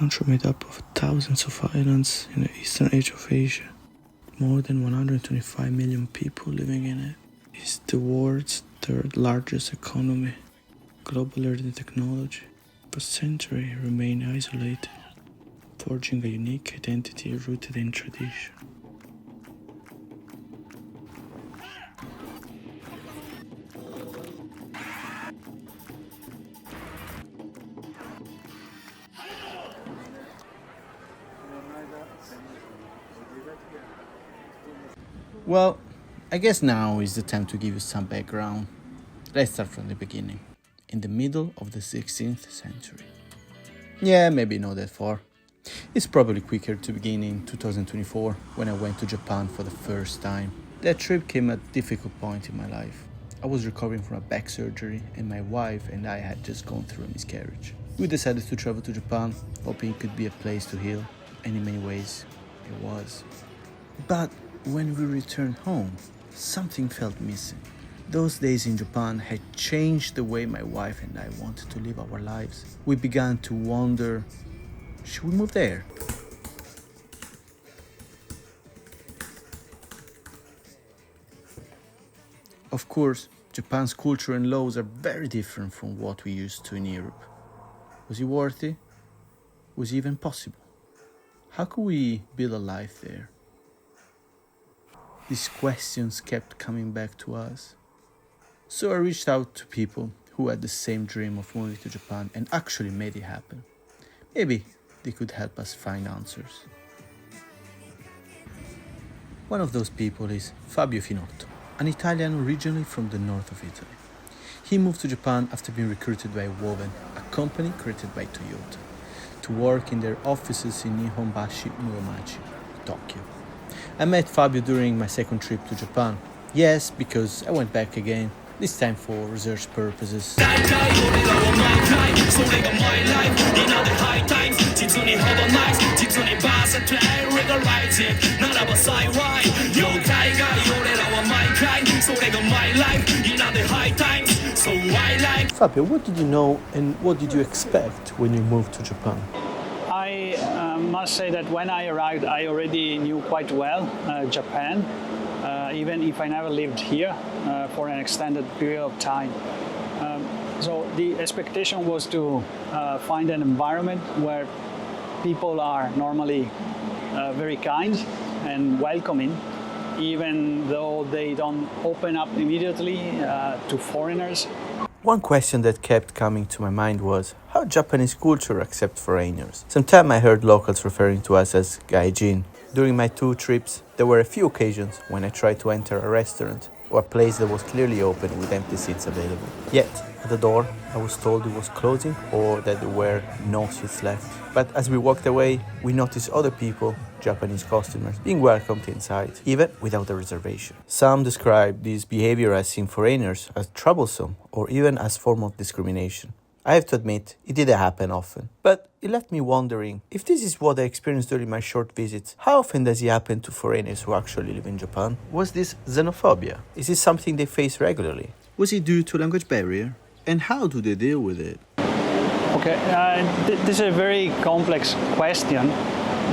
country made up of thousands of islands in the eastern edge of Asia. More than 125 million people living in it. It's the world's third largest economy, globaler than technology, but centuries remain isolated, forging a unique identity rooted in tradition. Well, I guess now is the time to give you some background. Let's start from the beginning, in the middle of the 16th century. Yeah, maybe not that far. It's probably quicker to begin in 2024, when I went to Japan for the first time. That trip came at a difficult point in my life. I was recovering from a back surgery, and my wife and I had just gone through a miscarriage. We decided to travel to Japan, hoping it could be a place to heal, and in many ways, it was. But when we returned home, something felt missing. Those days in Japan had changed the way my wife and I wanted to live our lives. We began to wonder, should we move there? Of course, Japan's culture and laws are very different from what we used to in Europe. Was it worth it? Was it even possible? How could we build a life there? These questions kept coming back to us. So I reached out to people who had the same dream of moving to Japan and actually made it happen. Maybe they could help us find answers. One of those people is Fabio Finotto, an Italian originally from the north of Italy. He moved to Japan after being recruited by Woven, a company created by Toyota, to work in their offices in Nihonbashi Muromachi, Tokyo. I met Fabio during my second trip to Japan. Yes, because I went back again, this time for research purposes. Fabio, what did you know and what did you expect when you moved to Japan? I must say that when I arrived, I already knew quite well Japan, even if I never lived here for an extended period of time. So the expectation was to find an environment where people are normally very kind and welcoming, even though they don't open up immediately to foreigners. One question that kept coming to my mind was how Japanese culture accepts foreigners. Sometimes I heard locals referring to us as Gaijin. During my 2 trips, there were a few occasions when I tried to enter a restaurant or a place that was clearly open with empty seats available. Yet, at the door, I was told it was closing or that there were no seats left. But as we walked away, we noticed other people, Japanese customers, being welcomed inside, even without a reservation. Some describe this behavior as seeing foreigners as troublesome or even as form of discrimination. I have to admit, it didn't happen often. But it left me wondering, if this is what I experienced during my short visits, how often does it happen to foreigners who actually live in Japan? Was this xenophobia? Is this something they face regularly? Was it due to language barrier? And how do they deal with it? Okay, this is a very complex question,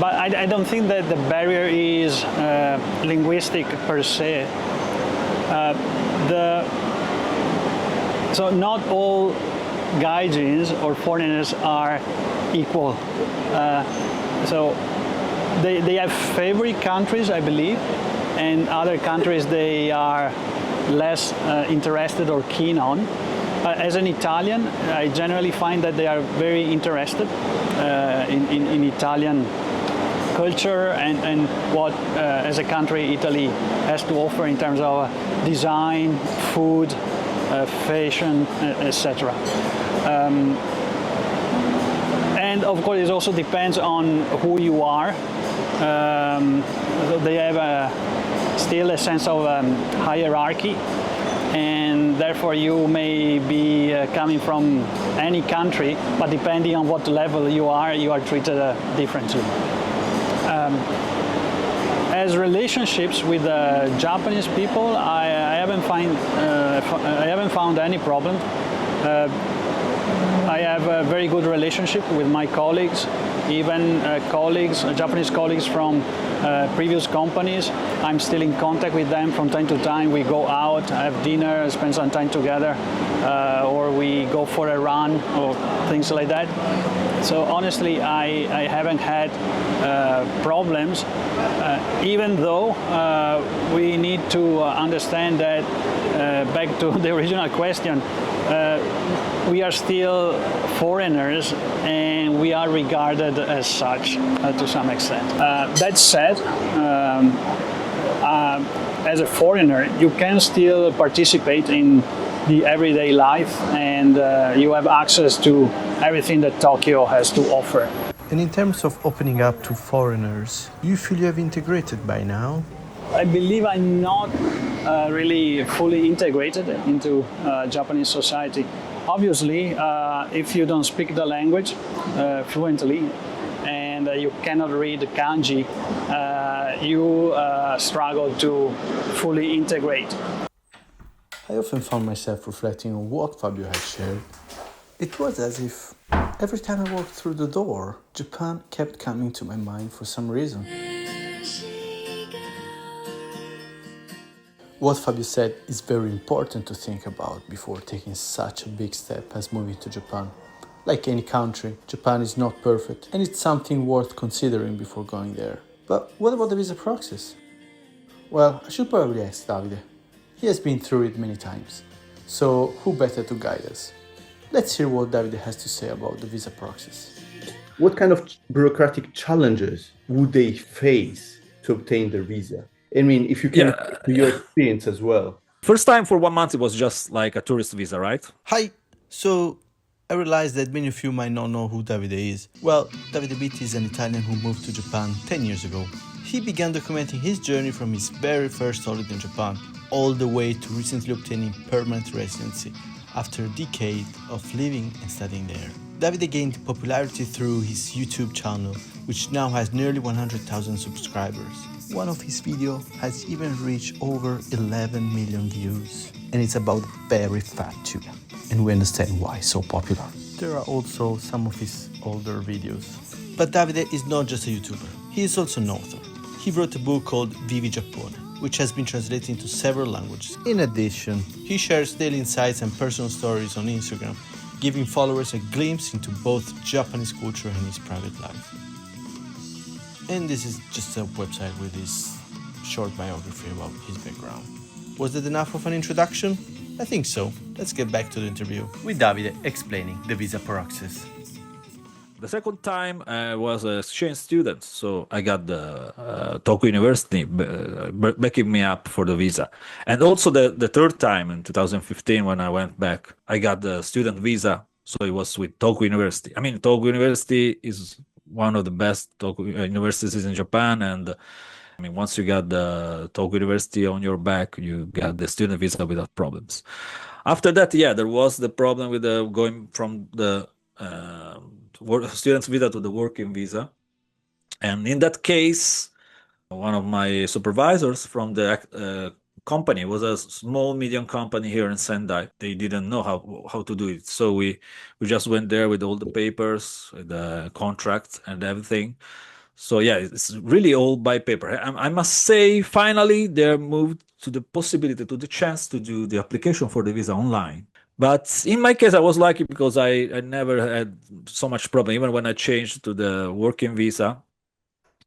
but I don't think that the barrier is linguistic per se. So not all Gaijins or foreigners are equal. So they have favorite countries, I believe, and other countries they are less interested or keen on. As an Italian, I generally find that they are very interested in Italian culture and what, as a country, Italy has to offer in terms of design, food, fashion, etc. And of course, it also depends on who you are. They have still a sense of hierarchy. And therefore you may be coming from any country, but depending on what level you are treated differently. As relationships with Japanese people, I haven't found any problem. I have a very good relationship with my colleagues. even colleagues, Japanese colleagues from previous companies. I'm still in contact with them from time to time. We go out, have dinner, spend some time together, or we go for a run or things like that. So honestly, I haven't had problems, even though we need to understand that, back to the original question, we are still foreigners and we are regarded as such to some extent. That said, as a foreigner, you can still participate in the everyday life, and you have access to everything that Tokyo has to offer. And in terms of opening up to foreigners, do you feel you have integrated by now? I believe I'm not really fully integrated into Japanese society. Obviously, if you don't speak the language fluently and you cannot read kanji, you struggle to fully integrate. I often found myself reflecting on what Fabio had shared. It was as if every time I walked through the door, Japan kept coming to my mind for some reason. What Fabio said is very important to think about before taking such a big step as moving to Japan. Like any country, Japan is not perfect, and it's something worth considering before going there. But what about the visa process? Well, I should probably ask Davide. He has been through it many times. So who better to guide us? Let's hear what Davide has to say about the visa process. What kind of bureaucratic challenges would they face to obtain their visa? I mean, if you can, your experience as well. First time for 1 month, it was just like a tourist visa, right? Hi! So, I realized that many of you might not know who Davide is. Well, Davide Bitti is an Italian who moved to Japan 10 years ago. He began documenting his journey from his very first holiday in Japan, all the way to recently obtaining permanent residency after a decade of living and studying there. Davide gained popularity through his YouTube channel, which now has nearly 100,000 subscribers. One of his videos has even reached over 11 million views, and it's about very fat tuna, and we understand why it's so popular. There are also some of his older videos. But Davide is not just a YouTuber, he is also an author. He wrote a book called Vivi Giappone, which has been translated into several languages. In addition, he shares daily insights and personal stories on Instagram, giving followers a glimpse into both Japanese culture and his private life. And this is just a website with this short biography about his background. Was that enough of an introduction? I think so. Let's get back to the interview with Davide explaining the visa process. The second time I was an exchange student, so I got the Tokyo University backing me up for the visa. And also the third time in 2015 when I went back, I got the student visa, so it was with Tokyo University. I mean, Tokyo University is one of the best universities in Japan, and I mean, once you got the Tokyo University on your back, you got the student visa without problems. After that, yeah, there was the problem with going from the student's visa to the working visa. And in that case, one of my supervisors from the company was a small, medium company here in Sendai. They didn't know how to do it. So we just went there with all the papers, the contracts and everything. So yeah, it's really all by paper. I must say, finally, they moved to the possibility, to the chance to do the application for the visa online. But in my case, I was lucky because I never had so much problem. Even when I changed to the working visa,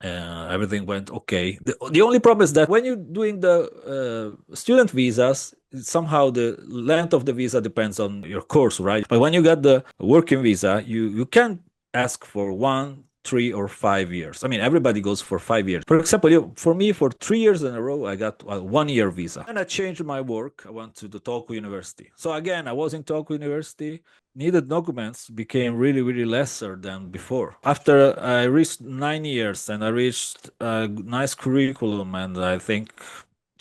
everything went okay. The only problem is that when you're doing the student visas, somehow the length of the visa depends on your course, right? But when you got the working visa, you can ask for 1, 3 or 5 years. I mean, everybody goes for 5 years. For example, for me, for 3 years in a row, I got a 1-year visa. And I changed my work. I went to the Tokyo University. So again, I was in Tokyo University. Needed documents became really, really lesser than before. After I reached 9 years and I reached a nice curriculum, and I think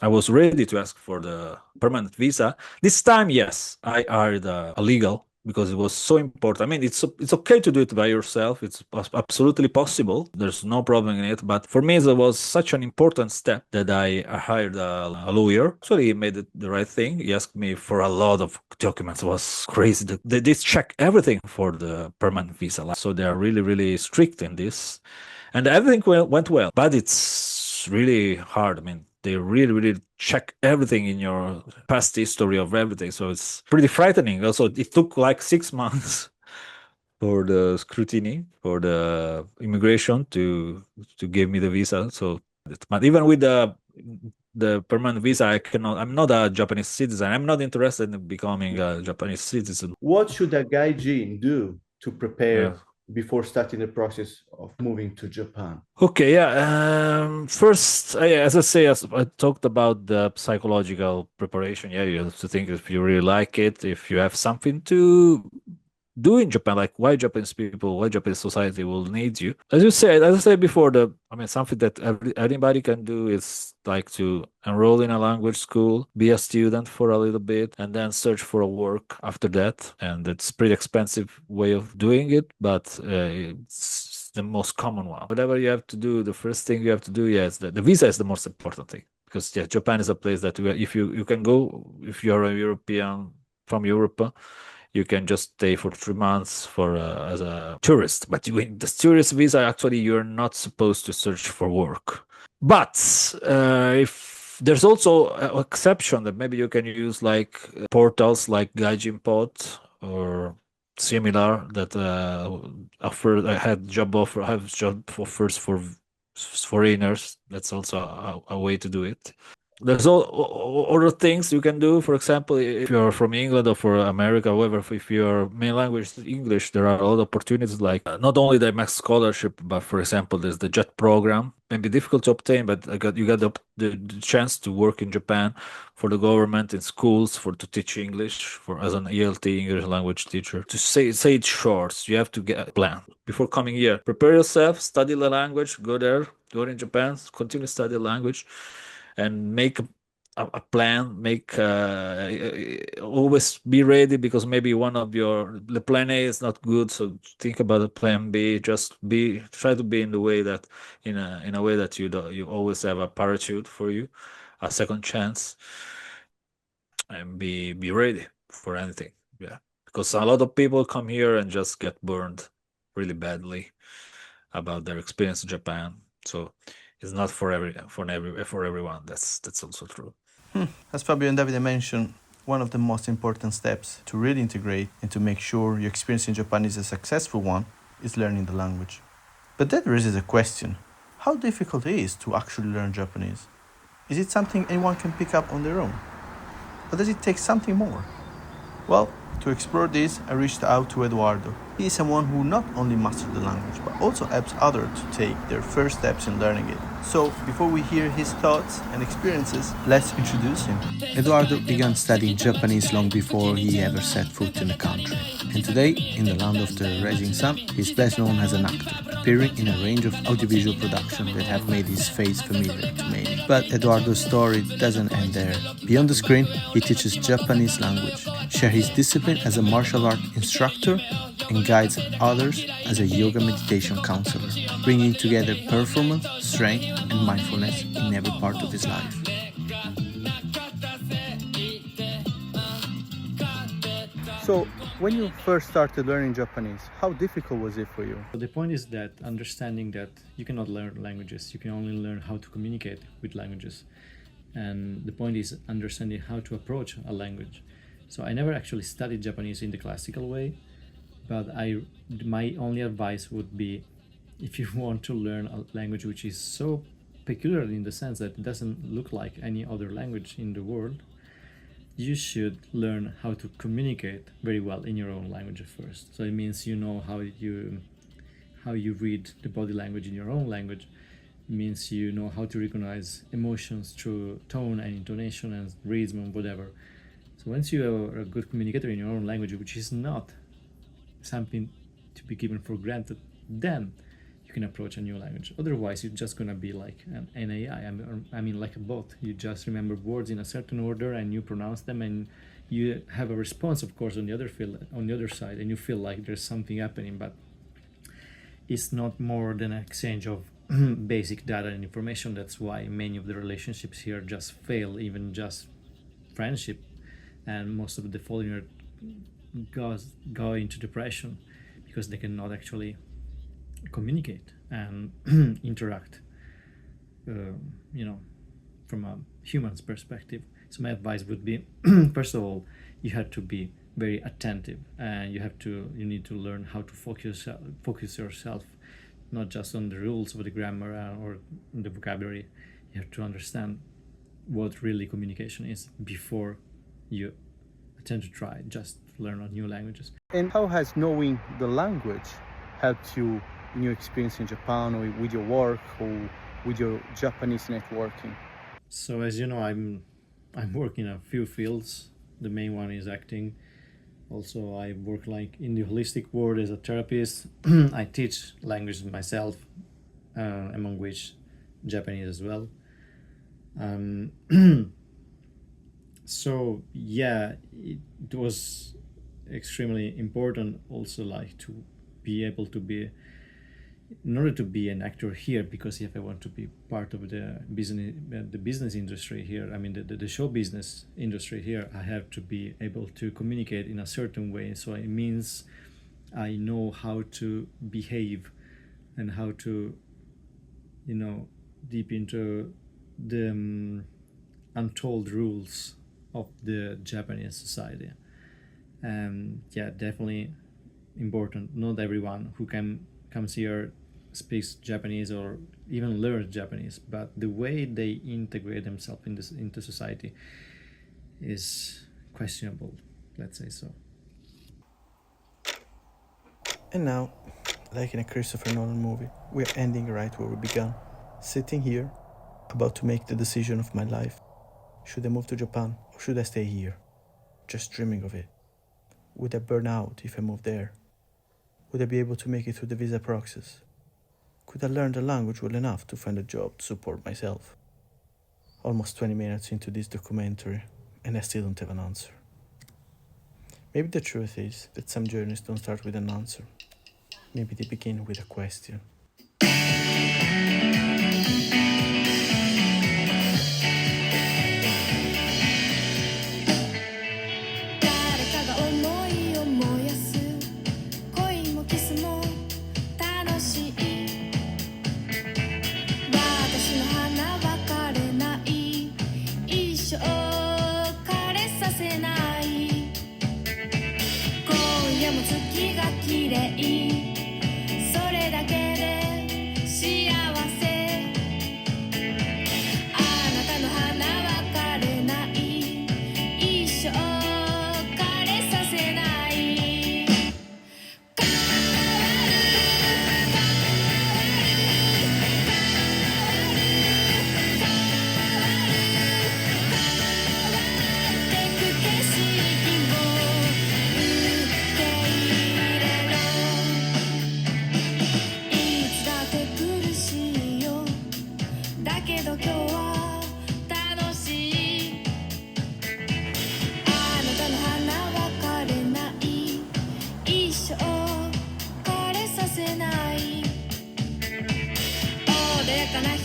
I was ready to ask for the permanent visa. This time, yes, I hired a legal because it was so important. I mean, it's okay to do it by yourself. It's absolutely possible. There's no problem in it. But for me, it was such an important step that I hired a lawyer. So he made it the right thing. He asked me for a lot of documents. It was crazy. They check everything for the permanent visa. So they are really, really strict in this. And everything went well. But it's really hard. I mean, they really, really check everything in your past history of everything. So it's pretty frightening. Also, it took like 6 months for the scrutiny, for the immigration to give me the visa. So, but even with the permanent visa, I'm not a Japanese citizen. I'm not interested in becoming a Japanese citizen. What should a Gaijin do to prepare before starting the process of moving to Japan? Okay, yeah. First, as I say, as I talked about the psychological preparation. Yeah, you have to think if you really like it, if you have something to do in Japan, like why Japanese people, why Japanese society will need you. As I said before, something that anybody can do is like to enroll in a language school, be a student for a little bit, and then search for a work after that. And it's pretty expensive way of doing it, but it's the most common one. Whatever you have to do, the first thing you have to do, is the visa is the most important thing, because Japan is a place that if you can go, if you're a European from Europe, you can just stay for 3 months as a tourist. But with the tourist visa, actually, you're not supposed to search for work. But if there's also an exception that maybe you can use like portals like Gaijin or similar that have job offers for foreigners. That's also a way to do it. There's all other things you can do. For example, if you're from England or for America, however, if your main language is English, there are a lot of opportunities like not only the max scholarship, but for example, there's the JET program. Maybe difficult to obtain, but you got the chance to work in Japan for the government in schools to teach English as an ELT English language teacher. To say it short, you have to get a plan before coming here. Prepare yourself, study the language, go in Japan, continue study the language, and make a plan. Always be ready, because maybe the plan A is not good, so think about the plan B. Try to be in the way that in a way that you always have a parachute for you, a second chance, and be ready for anything. Yeah, because a lot of people come here and just get burned really badly about their experience in Japan. So it's not for everyone. That's also true. As Fabio and Davide mentioned, one of the most important steps to really integrate and to make sure your experience in Japan is a successful one is learning the language. But that raises a question: how difficult it is to actually learn Japanese? Is it something anyone can pick up on their own? Or does it take something more? Well, to explore this, I reached out to Eduardo. He is someone who not only mastered the language, but also helps others to take their first steps in learning it. So, before we hear his thoughts and experiences, let's introduce him. Eduardo began studying Japanese long before he ever set foot in the country. And today, in the land of the rising sun, he's best known as an actor, appearing in a range of audiovisual productions that have made his face familiar to many. But Eduardo's story doesn't end there. Beyond the screen, he teaches Japanese language, shares his discipline as a martial art instructor, and guides others as a yoga meditation counselor, bringing together performance, strength, and mindfulness in every part of his life. So, when you first started learning Japanese, how difficult was it for you? The point is that understanding that you cannot learn languages, you can only learn how to communicate with languages. And the point is understanding how to approach a language. So I never actually studied Japanese in the classical way, but my only advice would be, if you want to learn a language which is so peculiar in the sense that it doesn't look like any other language in the world, you should learn how to communicate very well in your own language first. So it means you know how you read the body language in your own language. It means you know how to recognize emotions through tone and intonation and rhythm and whatever. So once you are a good communicator in your own language, which is not something to be given for granted, then you can approach a new language. Otherwise, you're just gonna be like an AI. I mean, like a bot. You just remember words in a certain order and you pronounce them and you have a response, of course, on the other side, and you feel like there's something happening, but it's not more than an exchange of basic data and information. That's why many of the relationships here just fail, even just friendship, and most of the foreigner go into depression because they cannot actually communicate and interact, from a human's perspective. So my advice would be, first of all, you have to be very attentive, and you need to learn how to focus yourself, not just on the rules of the grammar or the vocabulary. You have to understand what really communication is before you attempt to try just learn new languages. And how has knowing the language helped you in your experience in Japan, or with your work, or with your Japanese networking? So as you know, I'm working in a few fields. The main one is acting. Also, I work like in the holistic world as a therapist. I teach languages myself, among which Japanese as well. So yeah, it was extremely important also, like, to be able to be, in order to be an actor here, because if I want to be part of the business industry here, I mean the show business industry here, I have to be able to communicate in a certain way. So it means I know how to behave and how to, deep into the untold rules of the Japanese society. Yeah, definitely important. Not everyone who comes here speaks Japanese or even learns Japanese, but the way they integrate themselves into society is questionable, let's say so. And now, like in a Christopher Nolan movie, we're ending right where we began. Sitting here, about to make the decision of my life. Should I move to Japan or should I stay here? Just dreaming of it. Would I burn out if I moved there? Would I be able to make it through the visa process? Could I learn the language well enough to find a job to support myself? Almost 20 minutes into this documentary, and I still don't have an answer. Maybe the truth is that some journeys don't start with an answer. Maybe they begin with a question.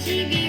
日々